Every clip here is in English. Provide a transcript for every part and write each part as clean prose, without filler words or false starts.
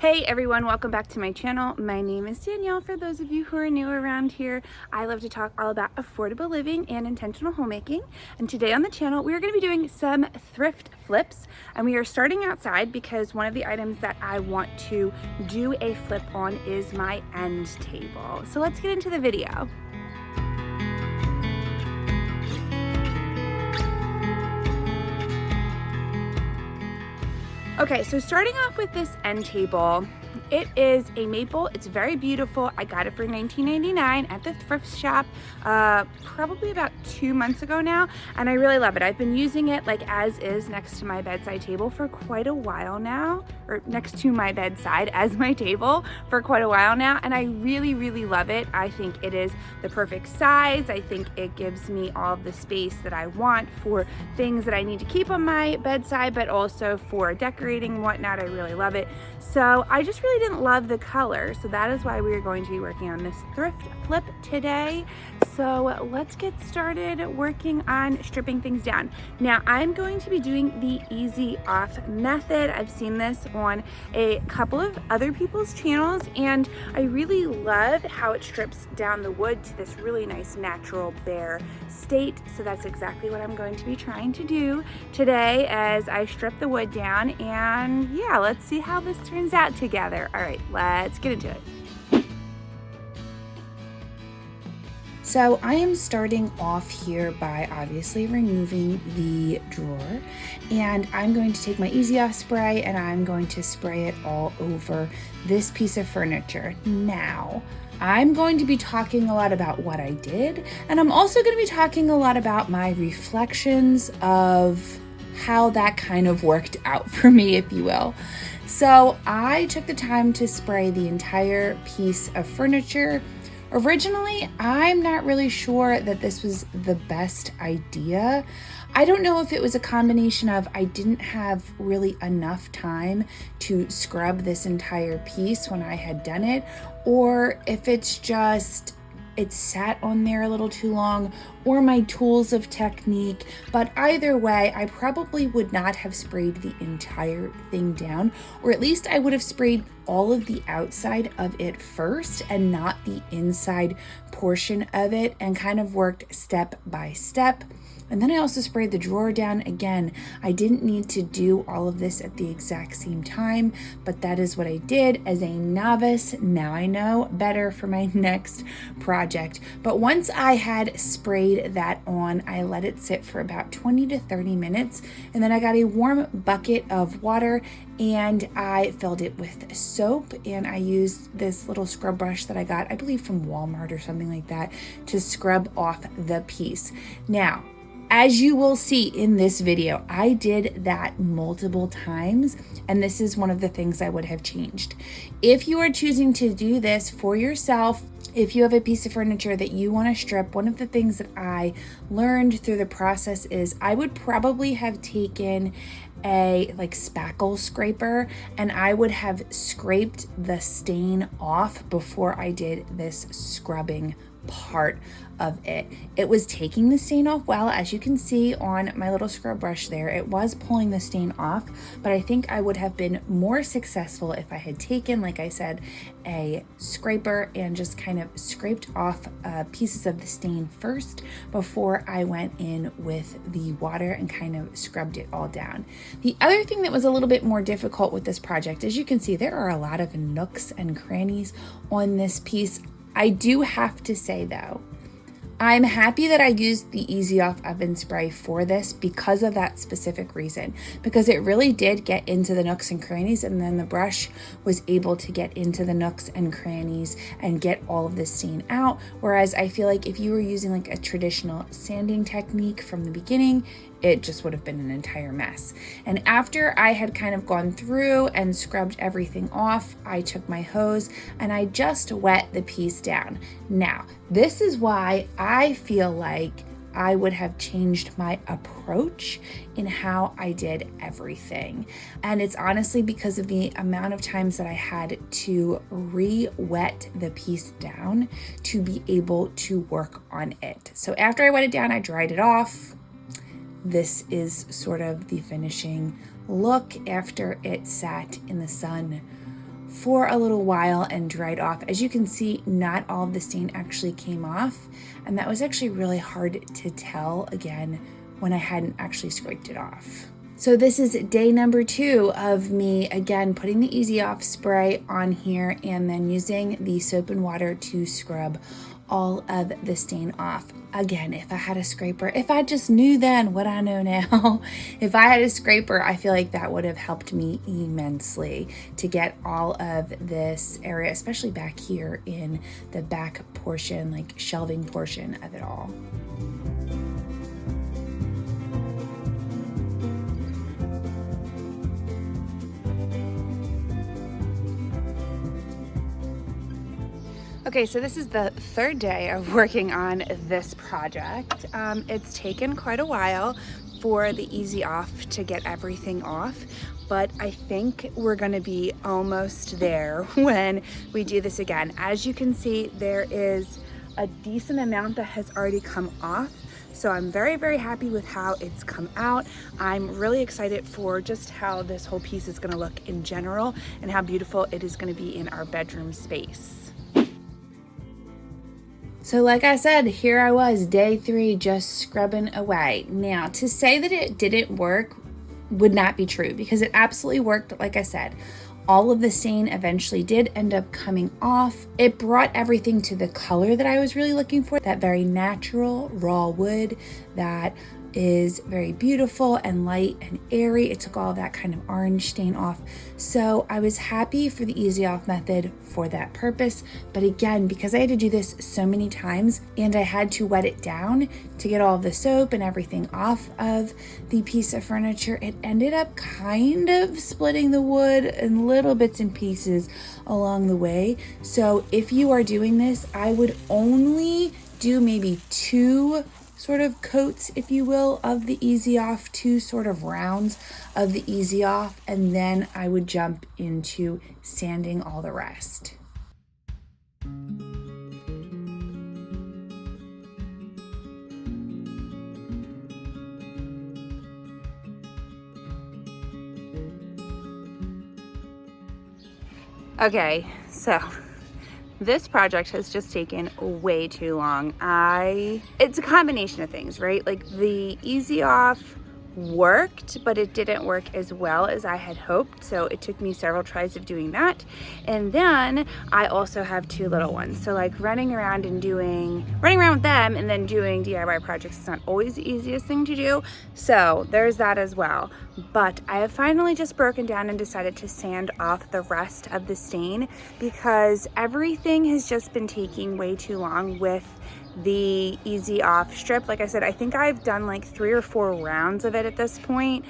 Hey everyone, welcome back to my channel. My name is Danielle. For those of you who are new around here, I love to talk all about affordable living and intentional homemaking. And today on the channel, we are going to be doing some thrift flips. And we are starting outside because one of the items that I want to do a flip on is my end table. So let's get into the video. Okay, so starting off with this end table, it is a maple. It's very beautiful. I got it for $19.99 at the thrift shop probably about 2 months ago now, and I really love it. I've been using it like as is next to my bedside table for quite a while now, or next to my bedside as my table for quite a while now, and I really love it. I think it is the perfect size. I think it gives me all of the space that I want for things that I need to keep on my bedside, but also for decorating and whatnot. I really love it. So I just really didn't love the color, so that is why we are going to be working on this thrift flip today. So let's get started working on stripping things down. Now I'm going to be doing the easy off method. I've seen this on a couple of other people's channels, and I really love how it strips down the wood to this really nice natural bare state. So that's exactly what I'm going to be trying to do today as I strip the wood down, and yeah, let's see how this turns out together. All right, let's get into it. So I am starting off here by obviously removing the drawer, and I'm going to take my Easy Off spray and I'm going to spray it all over this piece of furniture. Now, I'm going to be talking a lot about what I did, and I'm also going to be talking a lot about my reflections of how that kind of worked out for me, if you will. So I took the time to spray the entire piece of furniture. Originally, I'm not really sure that this was the best idea. I don't know if it was a combination of I didn't have really enough time to scrub this entire piece when I had done it, or if it's just it sat on there a little too long, or my tools of technique. But either way, I probably would not have sprayed the entire thing down, or at least I would have sprayed all of the outside of it first and not the inside portion of it, and kind of worked step by step. And then I also sprayed the drawer down. Again, I didn't need to do all of this at the exact same time, but that is what I did as a novice. Now I know better for my next project. But once I had sprayed that on, I let it sit for about 20 to 30 minutes. And then I got a warm bucket of water and I filled it with soap, and I used this little scrub brush that I got, I believe from Walmart or something like that, to scrub off the piece. Now, as you will see in this video, I did that multiple times, and this is one of the things I would have changed. If you are choosing to do this for yourself, if you have a piece of furniture that you want to strip, one of the things that I learned through the process is I would probably have taken a spackle scraper, and I would have scraped the stain off before I did this scrubbing part of it. It was taking the stain off well, as you can see on my little scrub brush there. It was pulling the stain off, but I think I would have been more successful if I had taken, like I said, a scraper and just kind of scraped off pieces of the stain first before I went in with the water and kind of scrubbed it all down. The other thing that was a little bit more difficult with this project, as you can see, there are a lot of nooks and crannies on this piece. I do have to say though, I'm happy that I used the Easy Off oven spray for this because of that specific reason, because it really did get into the nooks and crannies, and then the brush was able to get into the nooks and crannies and get all of the stain out. Whereas I feel like if you were using like a traditional sanding technique from the beginning, it just would have been an entire mess. And after I had kind of gone through and scrubbed everything off, I took my hose and I just wet the piece down. Now, this is why I feel like I would have changed my approach in how I did everything. And it's honestly because of the amount of times that I had to re-wet the piece down to be able to work on it. So after I wet it down, I dried it off. This is sort of the finishing look after it sat in the sun for a little while and dried off. As you can see, not all of the stain actually came off, and that was actually really hard to tell again when I hadn't actually scraped it off. So this is day number 2 of me again putting the Easy Off spray on here and then using the soap and water to scrub all of the stain off. Again, if I had a scraper, if I just knew then what I know now, if I had a scraper, I feel like that would have helped me immensely to get all of this area, especially back here in the back portion, like shelving portion of it all. Okay, so this is the 3rd day of working on this project. It's taken quite a while for the Easy Off to get everything off, but I think we're gonna be almost there when we do this again. As you can see, there is a decent amount that has already come off. So I'm very, very happy with how it's come out. I'm really excited for just how this whole piece is gonna look in general and how beautiful it is gonna be in our bedroom space. So like I said, here I was, day 3, just scrubbing away. Now, to say that it didn't work would not be true because it absolutely worked. Like I said, all of the stain eventually did end up coming off. It brought everything to the color that I was really looking for, that very natural raw wood that is very beautiful and light and airy. It took all that kind of orange stain off. So I was happy for the Easy Off method for that purpose. But again, because I had to do this so many times and I had to wet it down to get all of the soap and everything off of the piece of furniture, it ended up kind of splitting the wood in little bits and pieces along the way. So if you are doing this, I would only do maybe 2 sort of coats, if you will, of the Easy Off, 2 sort of rounds of the Easy Off, and then I would jump into sanding all the rest. Okay, so this project has just taken way too long. It's a combination of things, right? Like the Easy Off worked, but it didn't work as well as I had hoped. So it took me several tries of doing that. And then I also have 2 little ones. So like running around with them and then doing DIY projects is not always the easiest thing to do. So there's that as well. But I have finally just broken down and decided to sand off the rest of the stain because everything has just been taking way too long with the Easy Off strip. Like I said, I think I've done like 3 or 4 rounds of it at this point,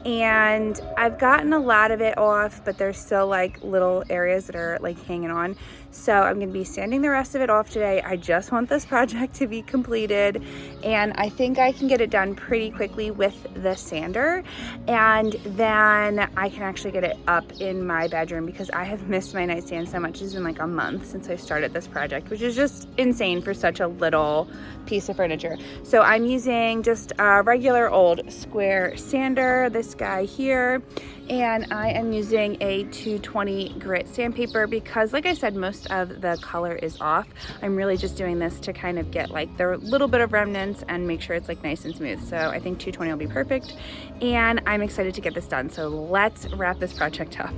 and I've gotten a lot of it off, but there's still like little areas that are like hanging on. So I'm gonna be sanding the rest of it off today. I just want this project to be completed, and I think I can get it done pretty quickly with the sander, and then I can actually get it up in my bedroom because I have missed my nightstand so much. It's been like a month since I started this project, which is just insane for such a little piece of furniture. So I'm using just a regular old square sander, this guy here, and I am using a 220 grit sandpaper because, like I said, most of the color is off. I'm really just doing this to kind of get like the little bit of remnants and make sure it's like nice and smooth. So I think 220 will be perfect, and I'm excited to get this done. So let's wrap this project up.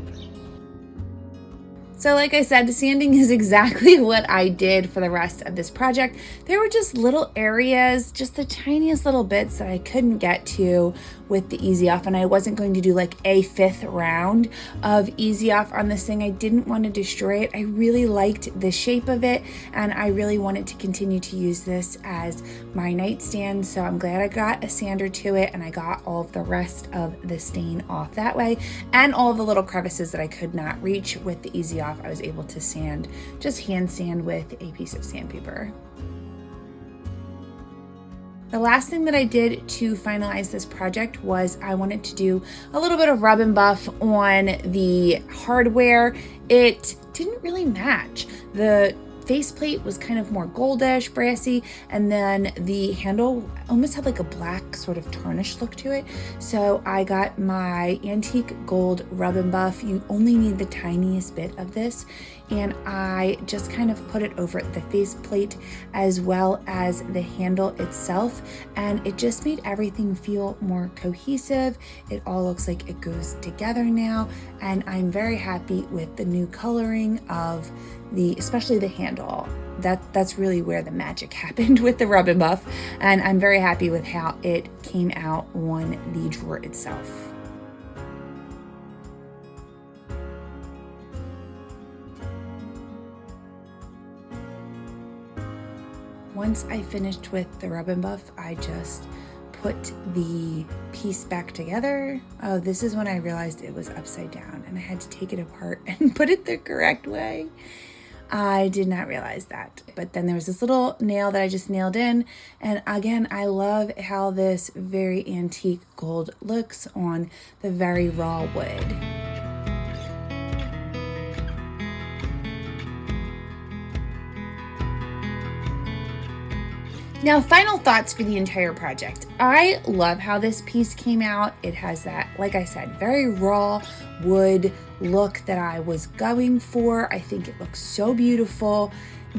So like I said, sanding is exactly what I did for the rest of this project. There were just little areas, just the tiniest little bits that I couldn't get to with the Easy Off, and I wasn't going to do like a 5th round of Easy Off on this thing. I didn't want to destroy it. I really liked the shape of it, and I really wanted to continue to use this as my nightstand. So I'm glad I got a sander to it, and I got all of the rest of the stain off that way, and all of the little crevices that I could not reach with the Easy Off, I was able to sand, just hand sand with a piece of sandpaper. The last thing that I did to finalize this project was I wanted to do a little bit of rub and buff on the hardware. It didn't really match. The faceplate was kind of more goldish, brassy, and then the handle almost had like a black sort of tarnish look to it. So I got my antique gold rub and buff. You only need the tiniest bit of this, and I just kind of put it over the faceplate as well as the handle itself, and it just made everything feel more cohesive. It all looks like it goes together now, and I'm very happy with the new coloring of especially the handle. That's really where the magic happened with the rub and buff, and I'm very happy with how it came out on the drawer itself. Once I finished with the rub and buff, I just put the piece back together. Oh, this is when I realized it was upside down and I had to take it apart and put it the correct way. I did not realize that. But then there was this little nail that I just nailed in. And again, I love how this very antique gold looks on the very raw wood. Now, final thoughts for the entire project. I love how this piece came out. It has that, like I said, very raw wood look that I was going for. I think it looks so beautiful.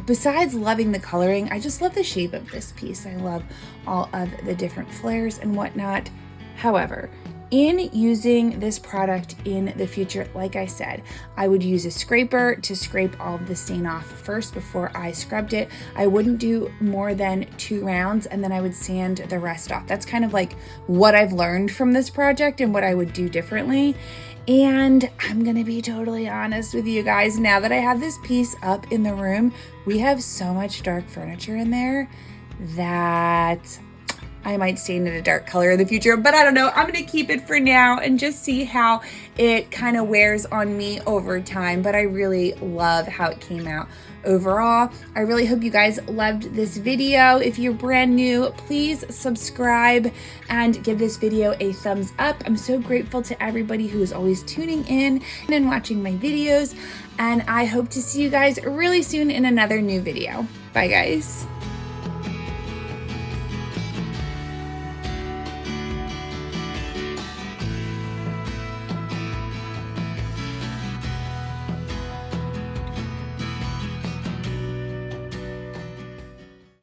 Besides loving the coloring, I just love the shape of this piece. I love all of the different flares and whatnot. However, in using this product in the future, like I said, I would use a scraper to scrape all of the stain off first before I scrubbed it. I wouldn't do more than 2 rounds, and then I would sand the rest off. That's kind of like what I've learned from this project and what I would do differently. And I'm gonna be totally honest with you guys, now that I have this piece up in the room, we have so much dark furniture in there that I might stain it a dark color in the future, but I don't know. I'm gonna keep it for now and just see how it kind of wears on me over time. But I really love how it came out overall. I really hope you guys loved this video. If you're brand new, please subscribe and give this video a thumbs up. I'm so grateful to everybody who is always tuning in and watching my videos. And I hope to see you guys really soon in another new video. Bye guys.